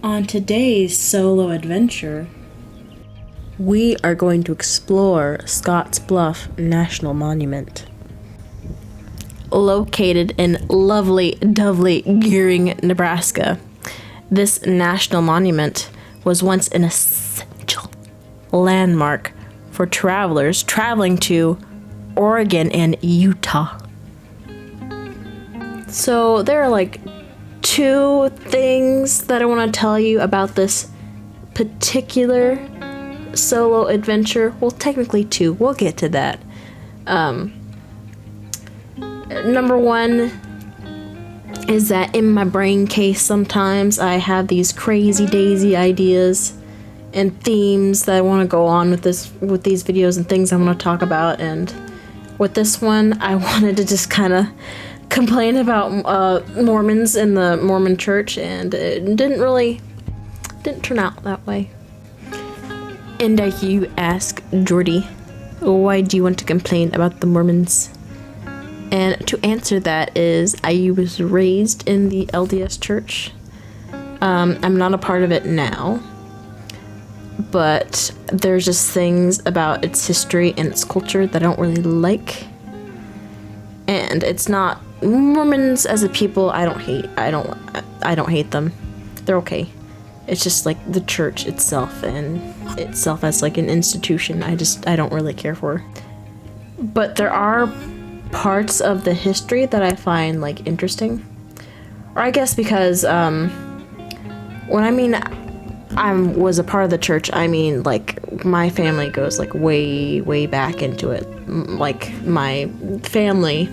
On today's solo adventure, we are going to explore Scottsbluff National Monument. Located in lovely Gearing, Nebraska, this national monument was once an essential landmark for travelers traveling to Oregon and Utah. So there are like two things that I want to tell you about this particular solo adventure. Well, technically two. We'll get to that. Number one is that in my brain case sometimes I have these crazy daisy ideas and themes that I want to go on with these videos and things I want to talk about. And with this one, I wanted to just kind of complain about Mormons in the Mormon church, and it didn't turn out that way. And you ask, Jordy, why do you want to complain about the Mormons? And to answer that is, I was raised in the LDS church. I'm not a part of it now, but there's just things about its history and its culture that I don't really like. And it's not Mormons as a people. I don't hate them. They're okay. It's just like the church itself as like an institution. I don't really care for. But there are parts of the history that I find like interesting. Or I guess because when I mean I was a part of the church, I mean like my family goes like way back into it. Like my family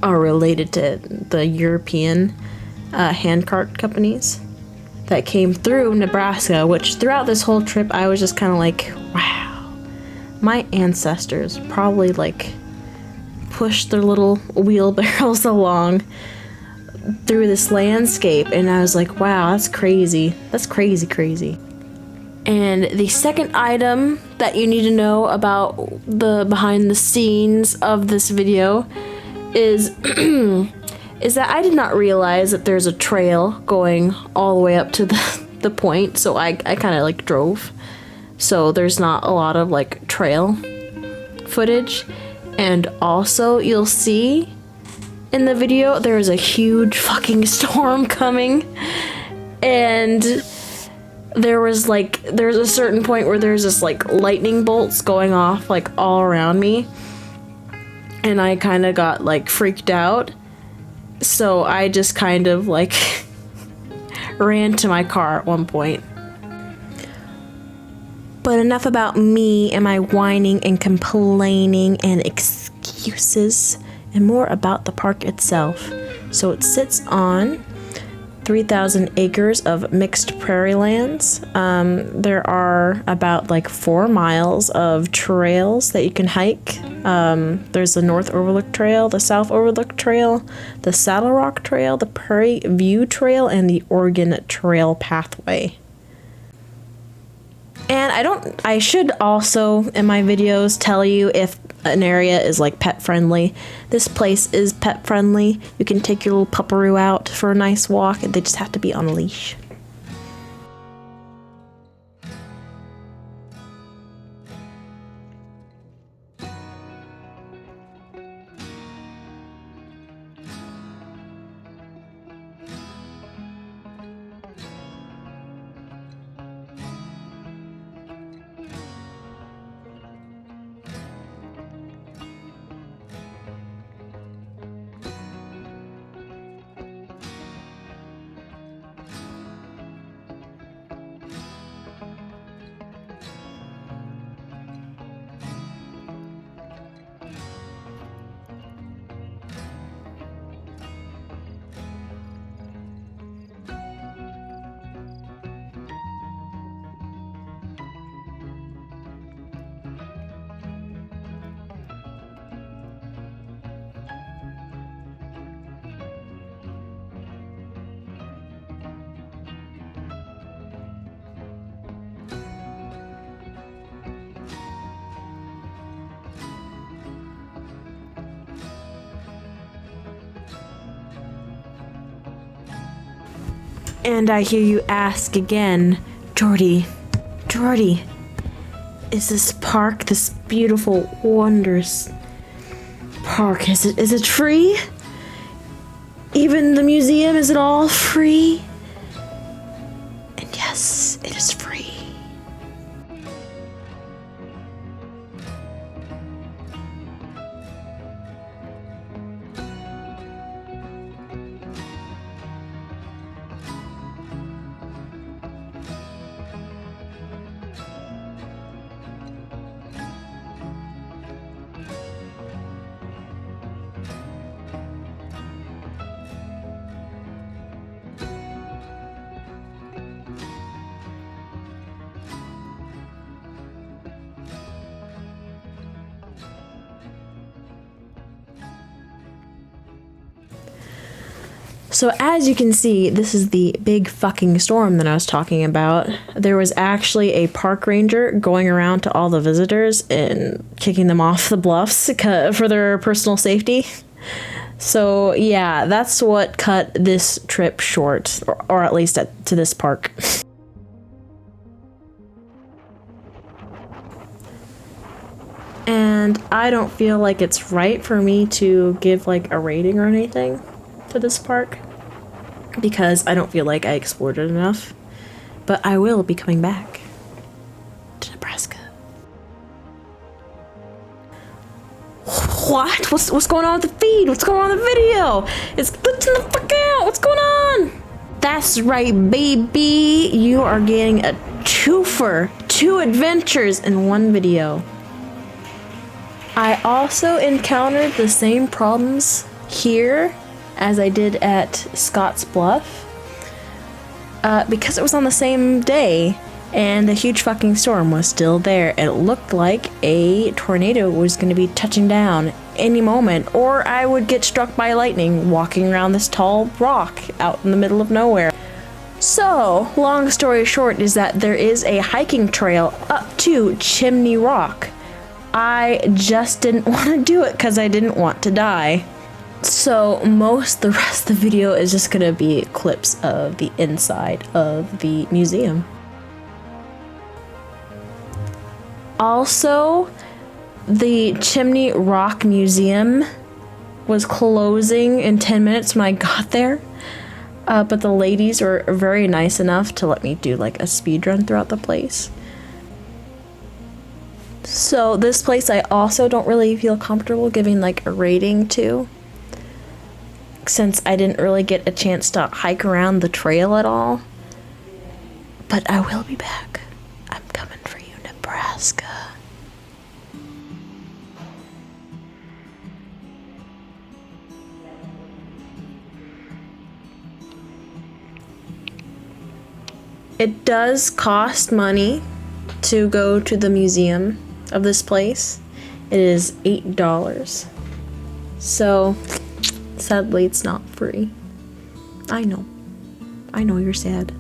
are related to the European handcart companies that came through Nebraska, which throughout this whole trip I was just kind of like, wow, my ancestors probably like pushed their little wheelbarrows along through this landscape, and I was like, wow, that's crazy. That's crazy. And the second item that you need to know about the behind the scenes of this video is that I did not realize that there's a trail going all the way up to the point, so I kind of like drove, so there's not a lot of like trail footage. And also you'll see in the video there's a huge fucking storm coming, and there's a certain point where there's just like lightning bolts going off like all around me, and I kind of got like freaked out, so I just kind of like ran to my car at one point. But enough about me and my whining and complaining and excuses, and more about the park itself. So it sits on 3,000 acres of mixed prairie lands. There are about like 4 miles of trails that you can hike. There's the North Overlook Trail, the South Overlook Trail, the Saddle Rock Trail, the Prairie View Trail, and the Oregon Trail Pathway. And I should also in my videos tell you if an area is like pet friendly. This place is pet friendly. You can take your little pupperoo out for a nice walk, and they just have to be on a leash. And I hear you ask again, Jordy, is this park, this beautiful, wondrous park, is it free? Even the museum, is it all free? And yes, it is free. So as you can see, this is the big fucking storm that I was talking about. There was actually a park ranger going around to all the visitors and kicking them off the bluffs for their personal safety. So yeah, that's what cut this trip short, or at least to this park. And I don't feel like it's right for me to give like a rating or anything to this park, because I don't feel like I explored it enough. But I will be coming back to Nebraska. What? What's going on with the feed? What's going on with the video? It's glitching the fuck out. What's going on? That's right, baby. You are getting a twofer. 2 adventures in one video. I also encountered the same problems here as I did at Scottsbluff, because it was on the same day and the huge fucking storm was still there. It looked like a tornado was going to be touching down any moment, or I would get struck by lightning walking around this tall rock out in the middle of nowhere. So, long story short is that there is a hiking trail up to Chimney Rock. I just didn't want to do it because I didn't want to die. So the rest of the video is just gonna be clips of the inside of the museum. Also, the Chimney Rock Museum was closing in 10 minutes when I got there. But the ladies were very nice enough to let me do like a speed run throughout the place. So this place I also don't really feel comfortable giving like a rating to, since I didn't really get a chance to hike around the trail at all. But I will be back. I'm coming for you, Nebraska. It does cost money to go to the museum of this place. It is $8. So sadly, it's not free. I know you're sad.